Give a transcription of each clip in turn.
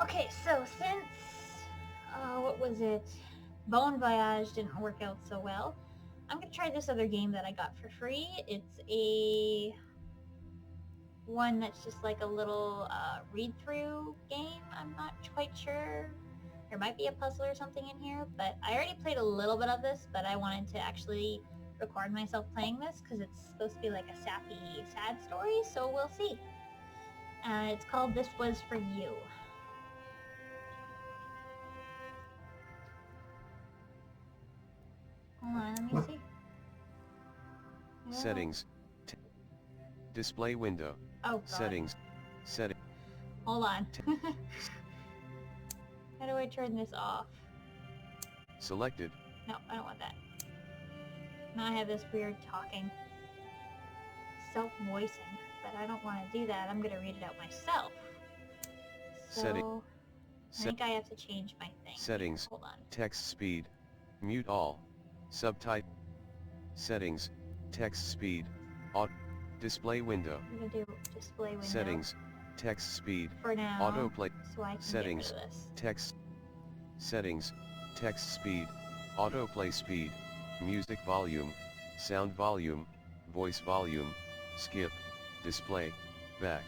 Okay, so since what was it? Bon Voyage didn't work out so well. I'm gonna try this other game that I got for free. It's a one that's just like a little read-through game. I'm not quite sure. There might be a puzzle or something in here, but I already played a little bit of this, but I wanted to actually record myself playing this because it's supposed to be like a sappy, sad story, so we'll see. It's called This Was For You. Hold on, let me see. Settings. Display window. Oh, God. Settings. Setting. Hold on. How do I turn this off? Selected. No, I don't want that. Now I have this weird talking. Self-voicing, but I don't want to do that. I'm going to read it out myself. So, I think I have to change my thing. Settings. Hold on. Text speed. Mute all. Subtype. Settings. Text speed. Display window. I'm going to do display window. Settings. Text speed. For now. Autoplay. So I can Settings. get rid of this. Text. Settings. Text speed. Autoplay speed. Music volume. Sound volume. Voice volume. Skip. Display. Back.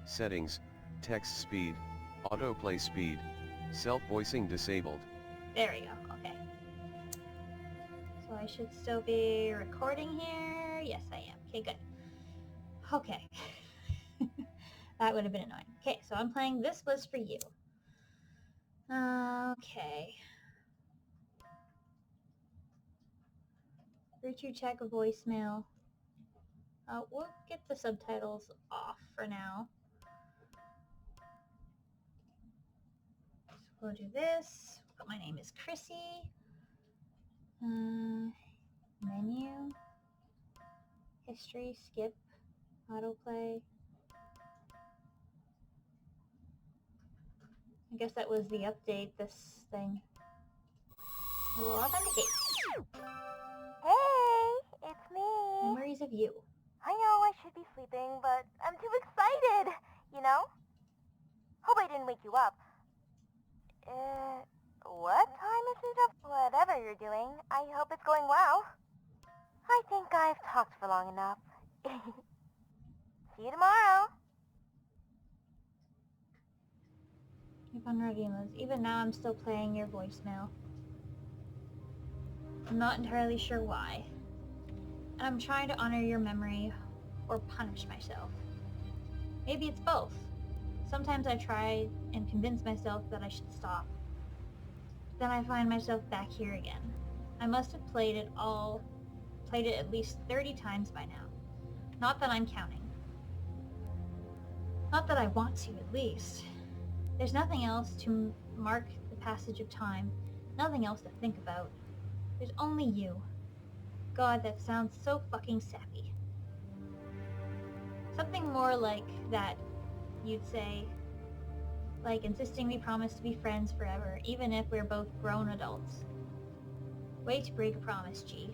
Settings. Text speed. Autoplay speed. Self-voicing disabled. There we go. Okay. So I should still be recording here. Yes, I am. Okay, good. Okay. That would have been annoying. Okay, so I'm playing This Was For You. Okay. Virtue check a voicemail. We'll get the subtitles off for now. So we'll do this. My name is Chrissy. Menu. History, skip, autoplay. I guess that was the update, this thing. I will authenticate. Hey, it's me. Memories of you. I know I should be sleeping, but I'm too excited, you know? Hope I didn't wake you up. What time is it up? Whatever you're doing, I hope it's going well. I think I've talked for long enough. See you tomorrow. Keep on reviewing those. Even now I'm still playing your voicemail. I'm not entirely sure why. And I'm trying to honor your memory or punish myself. Maybe it's both. Sometimes I try and convince myself that I should stop. Then I find myself back here again. I must have played it at least 30 times by now. Not that I'm counting. Not that I want to, at least. There's nothing else to mark the passage of time, nothing else to think about. There's only you. God, that sounds so fucking sappy. Something more like that, you'd say. Like insisting we promise to be friends forever, even if we're both grown adults. Way to break a promise, G.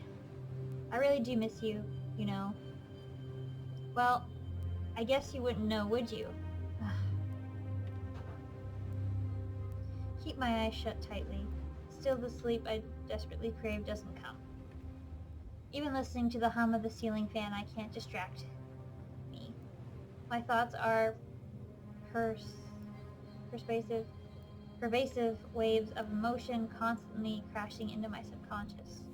I really do miss you, you know. Well, I guess you wouldn't know, would you? Keep my eyes shut tightly. Still the sleep I desperately crave doesn't come. Even listening to the hum of the ceiling fan, I can't distract me. My thoughts are pervasive waves of emotion constantly crashing into my subconscious.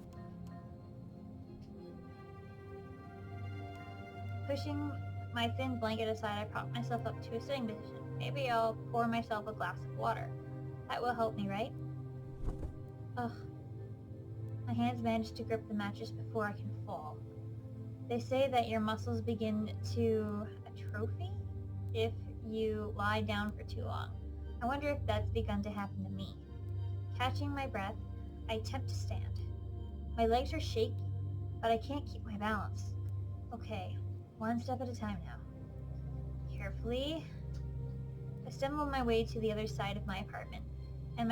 Pushing my thin blanket aside, I prop myself up to a sitting position. Maybe I'll pour myself a glass of water. That will help me, right? Ugh. My hands manage to grip the mattress before I can fall. They say that your muscles begin to atrophy if you lie down for too long. I wonder if that's begun to happen to me. Catching my breath, I attempt to stand. My legs are shaky, but I can't keep my balance. Okay, one step at a time now. Carefully, I stumble my way to the other side of my apartment and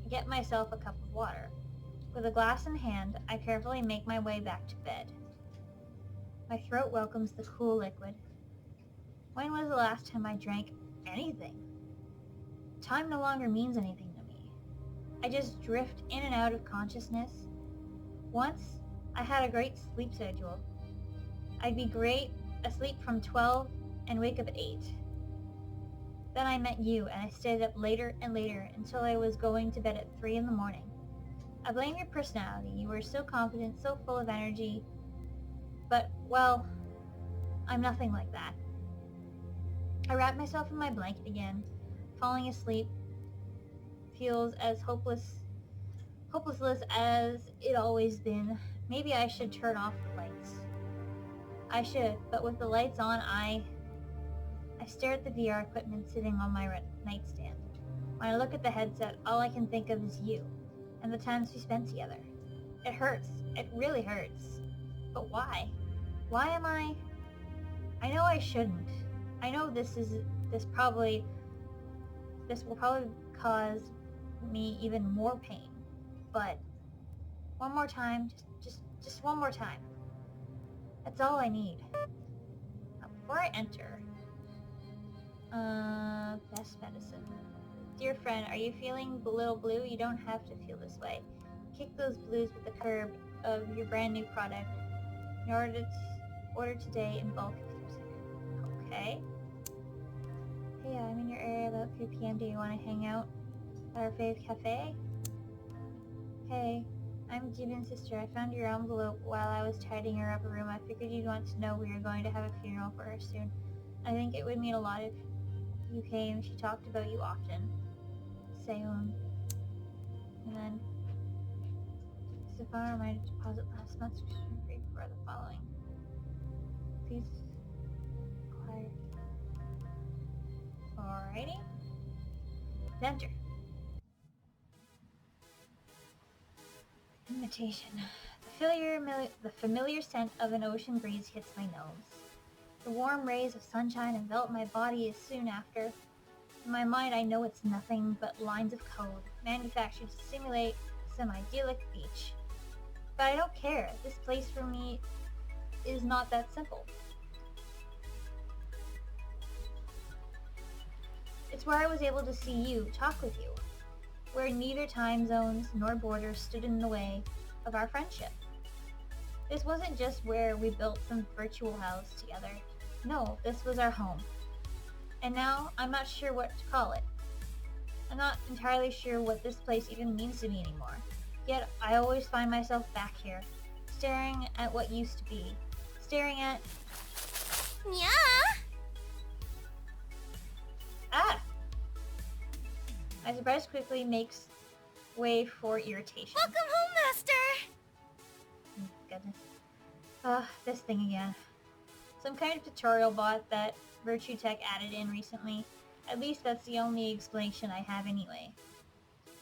get myself a cup of water. With a glass in hand, I carefully make my way back to bed. My throat welcomes the cool liquid. When was the last time I drank anything. Time no longer means anything to me. I just drift in and out of consciousness. Once, I had a great sleep schedule. I'd be great asleep from 12 and wake up at 8. Then I met you, and I stayed up later and later until I was going to bed at 3 in the morning. I blame your personality. You were so confident, so full of energy. But, well, I'm nothing like that. I wrap myself in my blanket again. Falling asleep feels as hopeless as it always been. Maybe I should turn off the lights. I should, but with the lights on, I stare at the VR equipment sitting on my nightstand. When I look at the headset, all I can think of is you, and the times we spent together. It hurts. It really hurts. But why? Why am I know I shouldn't. I know this will probably cause me even more pain. But one more time, just one more time. That's all I need. Now, before I enter, best medicine. Dear friend, are you feeling a little blue? You don't have to feel this way. Kick those blues with the curb of your brand new product. In order today in bulk if you're sick. Okay. Hey, I'm in your area about 3 p.m. Do you want to hang out at our fave cafe? Hey, I'm Jibin's sister. I found your envelope while I was tidying her upper room. I figured you'd want to know we were going to have a funeral for her soon. I think it would mean a lot if you came. She talked about you often. Seun. And then, Stefan reminded deposit last month's tuition fee for the following. Please acquire. Alrighty. Enter. Invitation. The familiar scent of an ocean breeze hits my nose. The warm rays of sunshine envelop my body as soon after. In my mind, I know it's nothing but lines of code, manufactured to simulate some idyllic beach. But I don't care. This place for me is not that simple. It's where I was able to see you, talk with you, where neither time zones nor borders stood in the way of our friendship. This wasn't just where we built some virtual house together. No, this was our home. And now, I'm not sure what to call it. I'm not entirely sure what this place even means to me anymore. Yet, I always find myself back here, staring at what used to be. Staring at... Yeah? Ah! My surprise quickly makes way for irritation. Welcome home, Master! Goodness. This thing again. Some kind of tutorial bot that Virtue Tech added in recently. At least that's the only explanation I have anyway.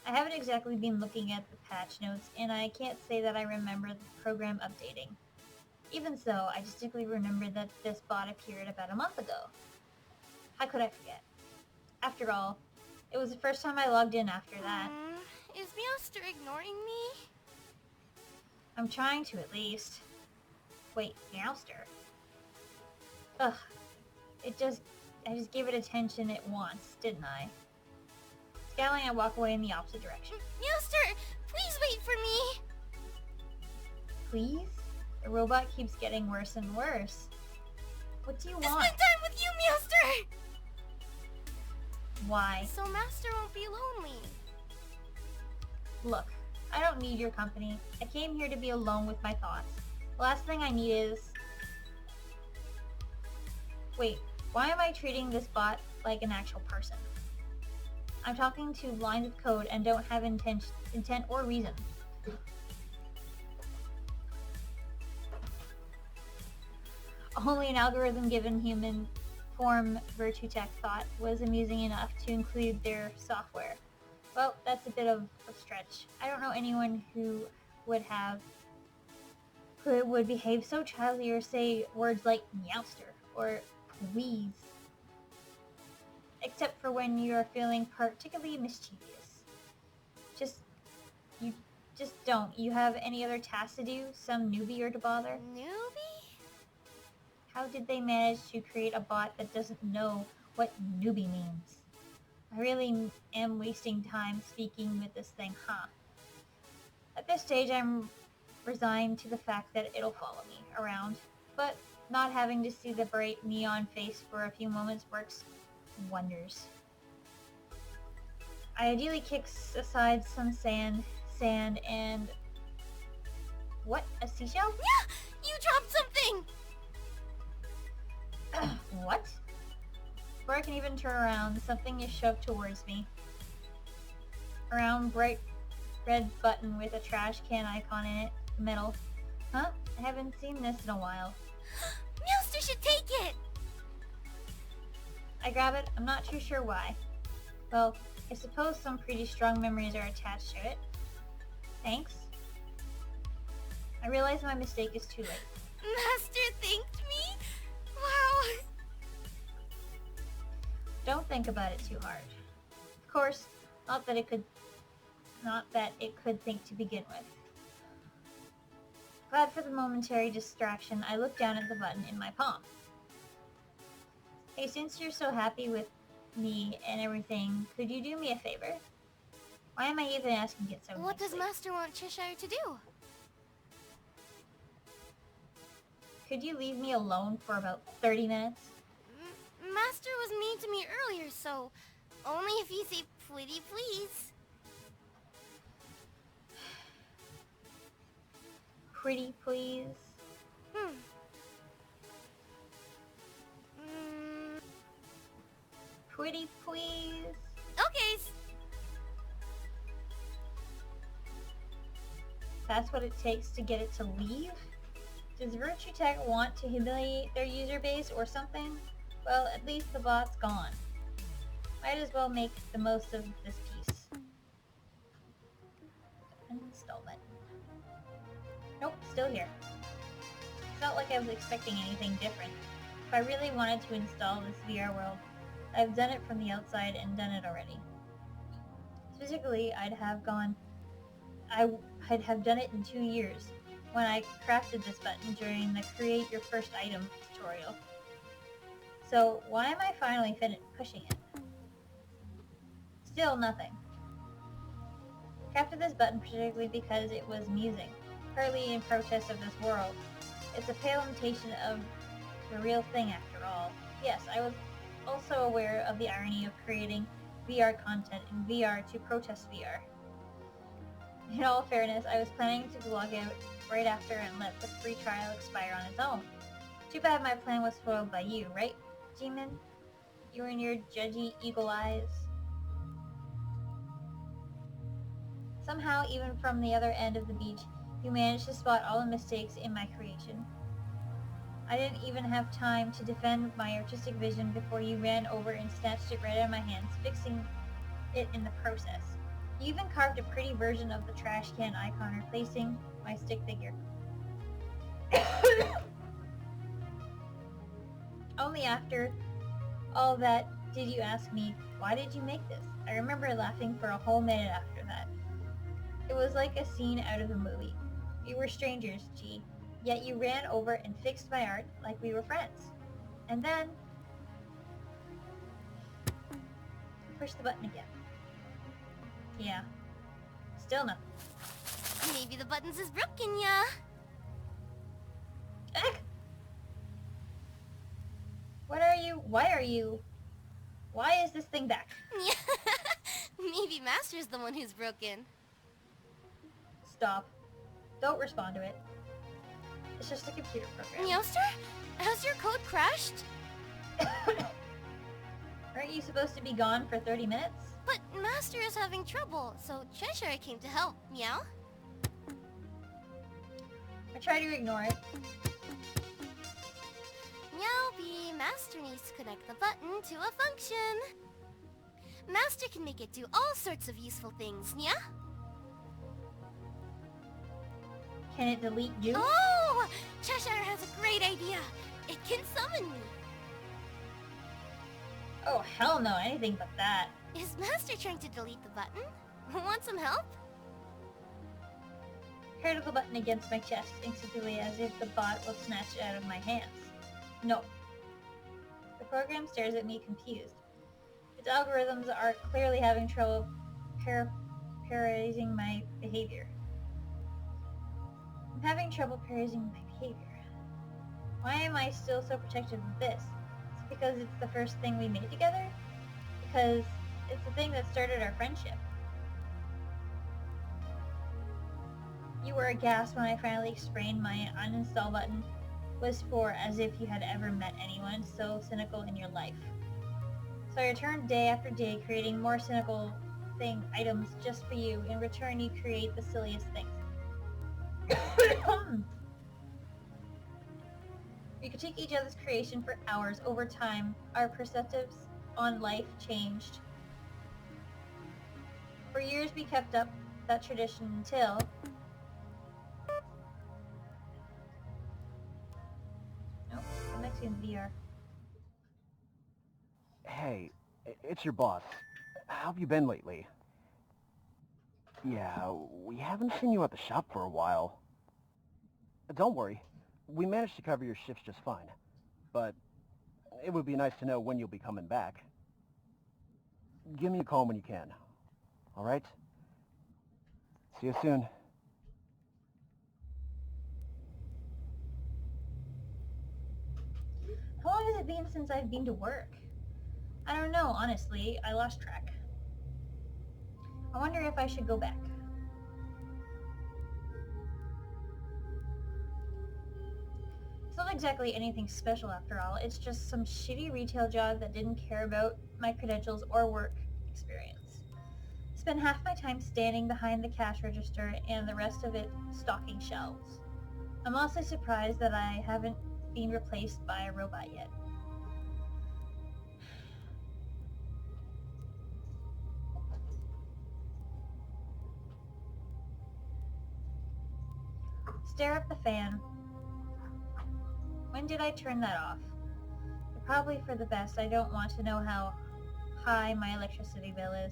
I haven't exactly been looking at the patch notes, and I can't say that I remember the program updating. Even so, I distinctly remember that this bot appeared about a month ago. How could I forget? After all, it was the first time I logged in after that. Is Meowster ignoring me? I'm trying to at least. Wait, Meowster? Ugh. I just gave it attention it wants, didn't I? Scowling, I walk away in the opposite direction. Meowster, please wait for me! Please? The robot keeps getting worse and worse. What do you want? Spend time with you, Meowster! Why? So Master won't be lonely. Look, I don't need your company. I came here to be alone with my thoughts. The last thing I need is... Wait, why am I treating this bot like an actual person? I'm talking to lines of code and don't have intent or reason. Only an algorithm given human form Virtue Tech thought was amusing enough to include their software. Well, that's a bit of a stretch. I don't know anyone who would behave so childly or say words like meowster or please. Except for when you're feeling particularly mischievous. You just don't. You have any other tasks to do? Some newbie or to bother? Newbie? How did they manage to create a bot that doesn't know what newbie means. I really am wasting time speaking with this thing, huh? At this stage, I'm resigned to the fact that it'll follow me around, but not having to see the bright neon face for a few moments works wonders. I ideally kick aside some sand, and... What? A seashell? Yeah! You dropped something! What? Before I can even turn around, something is shoved towards me. A round, bright red button with a trash can icon in it. Metal. Huh? I haven't seen this in a while. Master should take it! I grab it. I'm not too sure why. Well, I suppose some pretty strong memories are attached to it. Thanks. I realize my mistake is too late. Master thanked me? Wow. Don't think about it too hard. Of course, not that it could think to begin with. Glad for the momentary distraction, I look down at the button in my palm. Hey, since you're so happy with me and everything, could you do me a favor? Why am I even asking it so What does nicely? Master want Cheshire to do? Could you leave me alone for about 30 minutes? Master was mean to me earlier, so only if you say pretty please. Pretty please? Pretty please? Okay. That's what it takes to get it to leave? Does Virtue Tech want to humiliate their user base or something? Well, at least the bot's gone. Might as well make the most of this piece. Uninstall button. Nope, still here. It's not like I was expecting anything different. If I really wanted to install this VR world, I've done it from the outside and done it already. Specifically, I'd have done it in 2 years, when I crafted this button during the Create Your First Item tutorial. So why am I finally pushing it? Still nothing. Crafted this button particularly because it was amusing, partly in protest of this world. It's a pale imitation of the real thing after all. Yes, I was also aware of the irony of creating VR content in VR to protest VR. In all fairness, I was planning to log out right after and let the free trial expire on its own. Too bad my plan was spoiled by you, right, G-Man? You and your judgy eagle eyes. Somehow, even from the other end of the beach, you managed to spot all the mistakes in my creation. I didn't even have time to defend my artistic vision before you ran over and snatched it right out of my hands, fixing it in the process. You even carved a pretty version of the trash can icon, replacing my stick figure. Only after all that did you ask me, why did you make this? I remember laughing for a whole minute after that. It was like a scene out of a movie. We were strangers, G, yet you ran over and fixed my art like we were friends. And then... push the button again. Yeah. Still nothing. Maybe the buttons is broken, yeah? Eck! What are you? Why are you? Why is this thing back? Yeah. Maybe Master's the one who's broken. Stop. Don't respond to it. It's just a computer program. Meowster? Has your code crashed? Aren't you supposed to be gone for 30 minutes? But Master is having trouble, so Cheshire came to help. Meow? I try to ignore it. Meowbie, Master needs to connect the button to a function. Master can make it do all sorts of useful things, yeah? Can it delete you? Oh! Cheshire has a great idea. It can summon me. Oh, hell no, anything but that. Is Master trying to delete the button? Want some help? Hurdle the button against my chest, instinctively as if the bot will snatch it out of my hands. No. The program stares at me confused. Its algorithms are clearly having trouble paraphrasing my behavior. I'm having trouble paraphrasing my behavior. Why am I still so protective of this? It's because it's the first thing we made together? Because it's the thing that started our friendship. You were aghast when I finally explained my uninstall button was for as if you had ever met anyone so cynical in your life. So I returned day after day creating more cynical items just for you. In return you create the silliest things. We could take each other's creation for hours. Over time, our perspectives on life changed. For years we kept up that tradition until... Nope, I'm next in VR. Hey, it's your boss. How have you been lately? Yeah, we haven't seen you at the shop for a while. Don't worry. We managed to cover your shifts just fine. But it would be nice to know when you'll be coming back. Give me a call when you can. Alright? See you soon. How long has it been since I've been to work? I don't know, honestly. I lost track. I wonder if I should go back. It's not exactly anything special after all. It's just some shitty retail job that didn't care about my credentials or work experience. I spend half my time standing behind the cash register and the rest of it stocking shelves. I'm also surprised that I haven't been replaced by a robot yet. Stare at the fan. When did I turn that off? Probably for the best. I don't want to know how high my electricity bill is.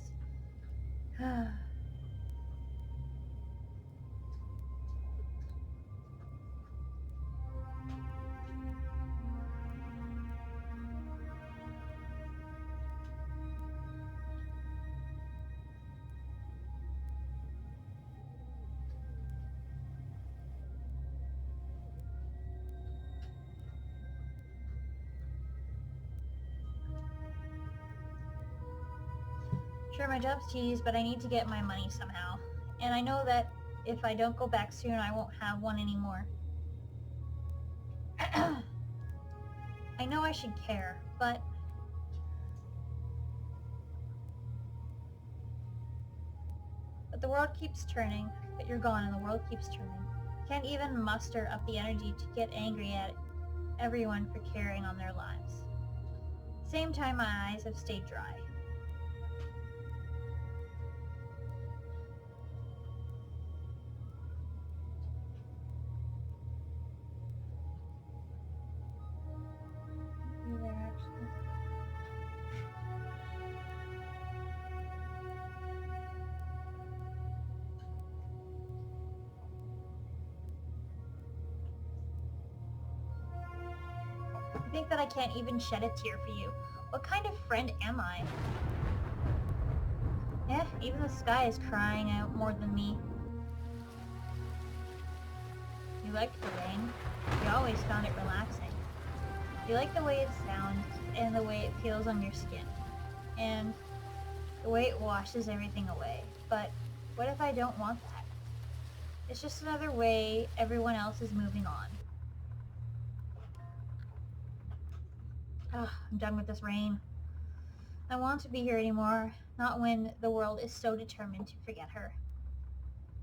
Sure, my job's tedious, but I need to get my money somehow. And I know that if I don't go back soon, I won't have one anymore. I know I should care, but... But the world keeps turning, but you're gone and the world keeps turning. Can't even muster up the energy to get angry at everyone for carrying on their lives. Same time, my eyes have stayed dry. I think that I can't even shed a tear for you. What kind of friend am I? Yeah, even the sky is crying out more than me. You liked the rain. You always found it relaxing. You like the way it sounds and the way it feels on your skin. And the way it washes everything away. But what if I don't want that? It's just another way everyone else is moving on. Ugh, I'm done with this rain. I don't want to be here anymore, not when the world is so determined to forget her.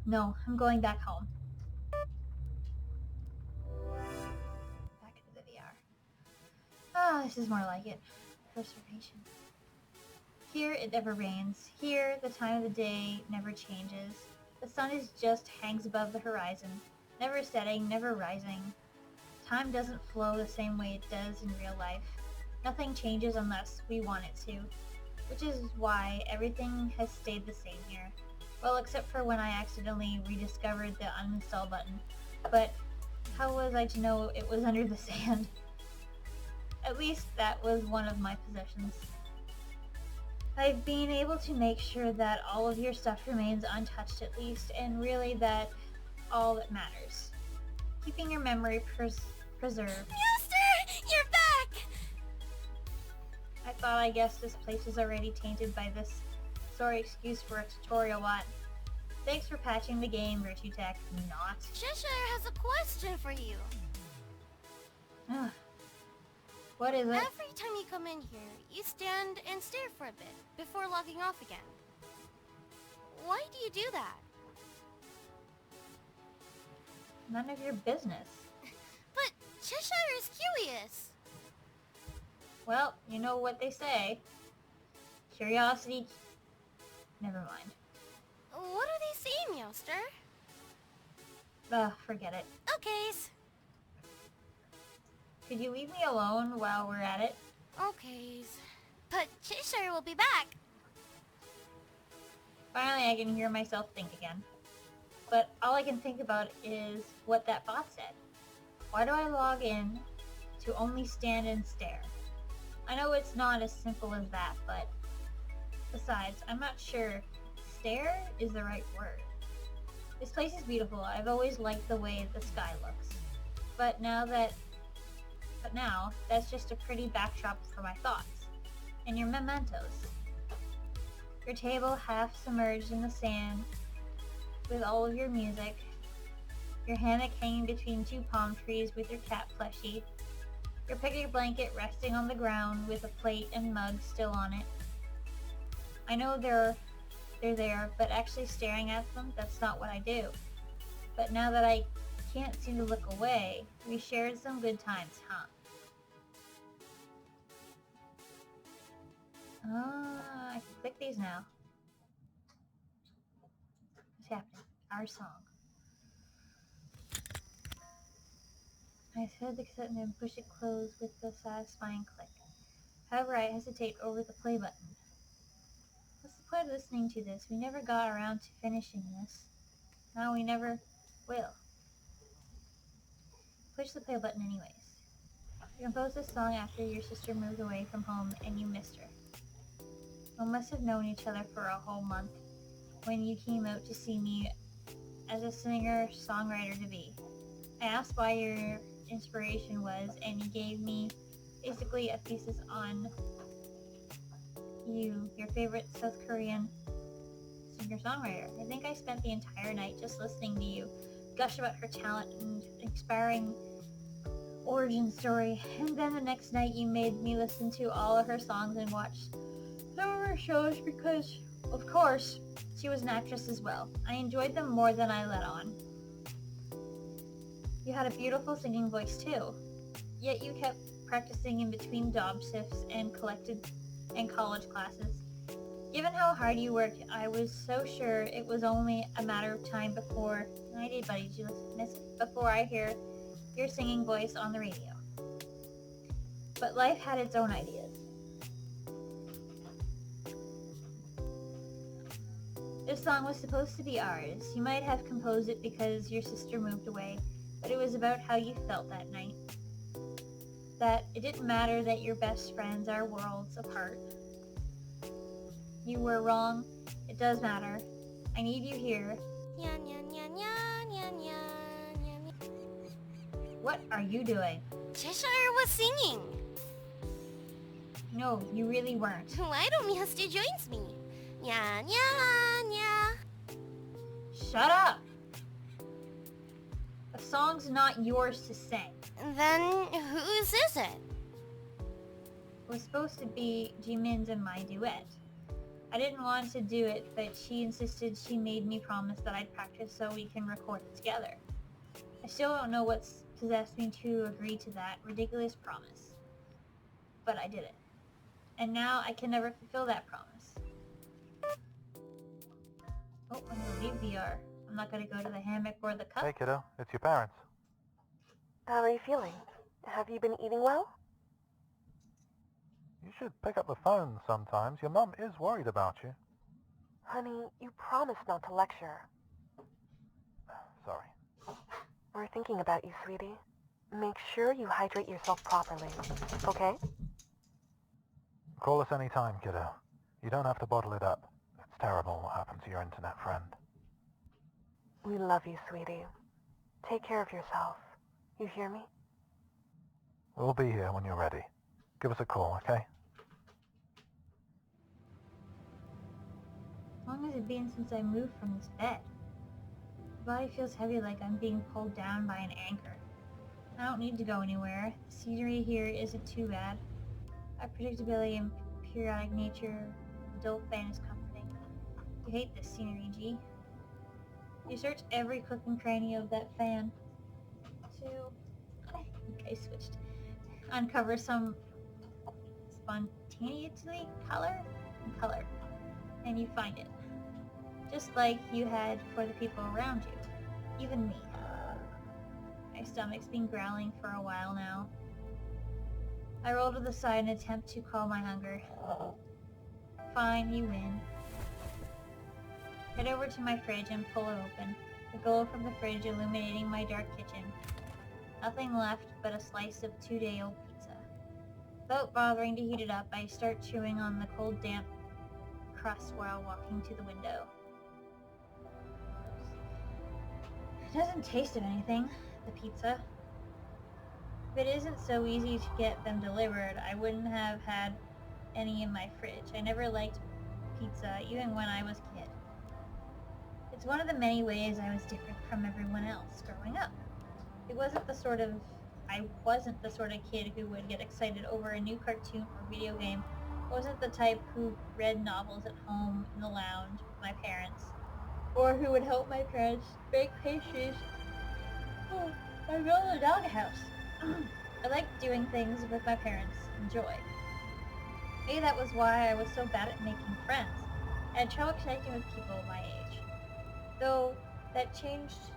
No, I'm going back home. Back into the VR. Ah, this is more like it. Preservation. Here it never rains. Here the time of the day never changes. The sun is just hangs above the horizon, never setting, never rising. Time doesn't flow the same way it does in real life. Nothing changes unless we want it to, which is why everything has stayed the same here. Well, except for when I accidentally rediscovered the uninstall button. But how was I to know it was under the sand? At least that was one of my possessions. I've been able to make sure that all of your stuff remains untouched at least, and really that all that matters. Keeping your memory preserved. Master! You're back! I guess this place is already tainted by this sorry excuse for a tutorial what. Thanks for patching the game, Virtue Tech. Not. Cheshire has a question for you. Ugh. What is it? Every time you come in here, you stand and stare for a bit before logging off again. Why do you do that? None of your business. But Cheshire is curious. Well, you know what they say. Curiosity... Never mind. What are they saying, Youngster? Forget it. Okays. Could you leave me alone while we're at it? Okays. But Cheshire will be back. Finally, I can hear myself think again. But all I can think about is what that bot said. Why do I log in to only stand and stare? I know it's not as simple as that, but besides, I'm not sure stare is the right word. This place is beautiful. I've always liked the way the sky looks. But now, that's just a pretty backdrop for my thoughts. And your mementos. Your table half submerged in the sand with all of your music. Your hammock hanging between two palm trees with your cat plushie. Your picnic blanket resting on the ground with a plate and mug still on it. I know they're there, but actually staring at them, that's not what I do. But now that I can't seem to look away, we shared some good times, huh? I can click these now. What's happening? Our song. I thread the cassette and then push it close with the satisfying click. However, I hesitate over the play button. What's the point of listening to this? We never got around to finishing this. Now we never will. Push the play button anyways. You composed this song after your sister moved away from home and you missed her. We must have known each other for a whole month when you came out to see me as a singer-songwriter-to-be. I asked why your inspiration was, and you gave me basically a thesis on you, your favorite South Korean singer-songwriter. I think I spent the entire night just listening to you gush about her talent and inspiring origin story, and then the next night you made me listen to all of her songs and watch some of her shows because, of course, she was an actress as well. I enjoyed them more than I let on. You had a beautiful singing voice too, yet you kept practicing in between job shifts and college classes. Given how hard you worked, I was so sure it was only a matter of time before I hear your singing voice on the radio. But life had its own ideas. This song was supposed to be ours. You might have composed it because your sister moved away, but it was about how you felt that night. That it didn't matter that your best friends are worlds apart. You were wrong. It does matter. I need you here. Nya, nya, nya, nya, nya, nya, nya, nya. What are you doing? Cheshire was singing. No, you really weren't. Why don't Master joins me? Nya, nya, nya. Shut up! The song's not yours to sing. Then whose is it? It was supposed to be Jimin's and my duet. I didn't want to do it, but she insisted. She made me promise that I'd practice so we can record it together. I still don't know what's possessed me to agree to that ridiculous promise. But I did it. And now I can never fulfill that promise. Oh, I'm gonna leave VR. I'm not gonna go to the hammock or the cup. Hey kiddo, it's your parents. How are you feeling? Have you been eating well? You should pick up the phone sometimes. Your mum is worried about you. Honey, you promised not to lecture. Sorry. We're thinking about you, sweetie. Make sure you hydrate yourself properly, okay? Call us anytime, kiddo. You don't have to bottle it up. It's terrible what happened to your internet friend. We love you, sweetie. Take care of yourself. You hear me? We'll be here when you're ready. Give us a call, okay? How long has it been since I moved from this bed? My body feels heavy, like I'm being pulled down by an anchor. I don't need to go anywhere. The scenery here isn't too bad. Unpredictability and periodic nature, the dull fan is comforting. You hate this scenery, G. You search every crook and cranny of that fan to, I think I switched, uncover some spontaneously color, and you find it. Just like you had for the people around you, even me. My stomach's been growling for a while now. I roll to the side in an attempt to calm my hunger. Fine, you win. Head over to my fridge and pull it open. The glow from the fridge illuminating my dark kitchen. Nothing left but a slice of 2-day-old pizza. Without bothering to heat it up, I start chewing on the cold, damp crust while walking to the window. It doesn't taste of anything, the pizza. If it isn't so easy to get them delivered, I wouldn't have had any in my fridge. I never liked pizza, even when I was a kid. It's one of the many ways I was different from everyone else growing up. I wasn't the sort of kid who would get excited over a new cartoon or video game. I wasn't the type who read novels at home in the lounge with my parents, or who would help my parents bake pastries or build a doghouse. I liked doing things with my parents and joy. Maybe that was why I was so bad at making friends. I had trouble connecting with people my age. Though that changed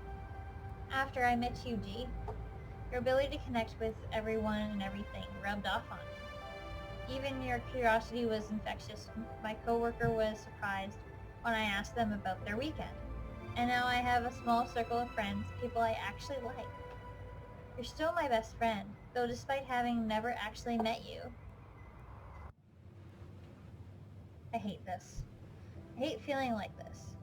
after I met you, G. Your ability to connect with everyone and everything rubbed off on me. Even your curiosity was infectious. My coworker was surprised when I asked them about their weekend. And now I have a small circle of friends, people I actually like. You're still my best friend, though despite having never actually met you. I hate this. I hate feeling like this.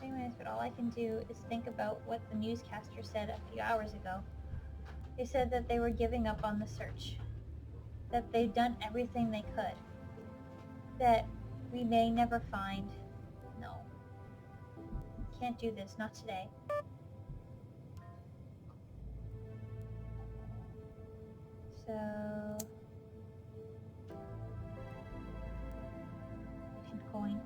Anyways, but all I can do is think about what the newscaster said a few hours ago. They said that they were giving up on the search. That they'd done everything they could. That we may never find. No. Can't do this, not today. So... coin.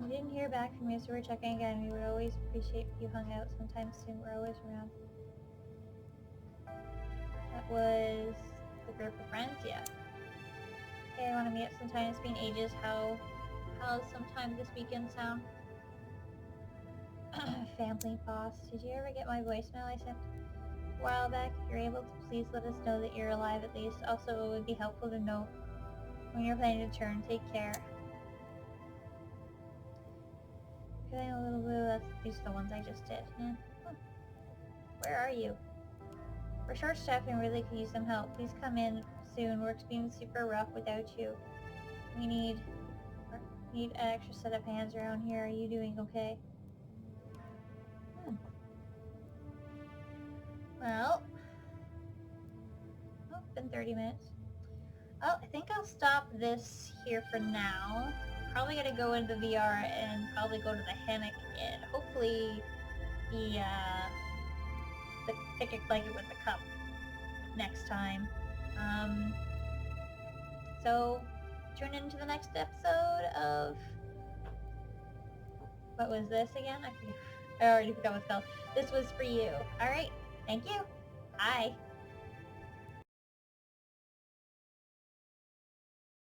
We didn't hear back from you, so we're checking again. We would always appreciate if you hung out sometime soon. We're always around. That was the group of friends, yeah. Okay, I want to meet up sometime. It's been ages. How's sometime this weekend sound? Family boss. Did you ever get my voicemail I sent a while back? If you're able to, please let us know that you're alive at least. Also, it would be helpful to know when you're planning to turn. Take care. Feeling a little blue. These are the ones I just did. Huh. Where are you? We're short-staffed and really could use some help. Please come in soon. Work's been super rough without you. We need an extra set of hands around here. Are you doing okay? Well, been 30 minutes. Well, I think I'll stop this here for now. Probably gonna go into VR and probably go to the hammock and hopefully the pick a blanket with the cup next time. So tune into the next episode of, what was this again? I already forgot what it's called. This was for you. Alright, thank you. Bye.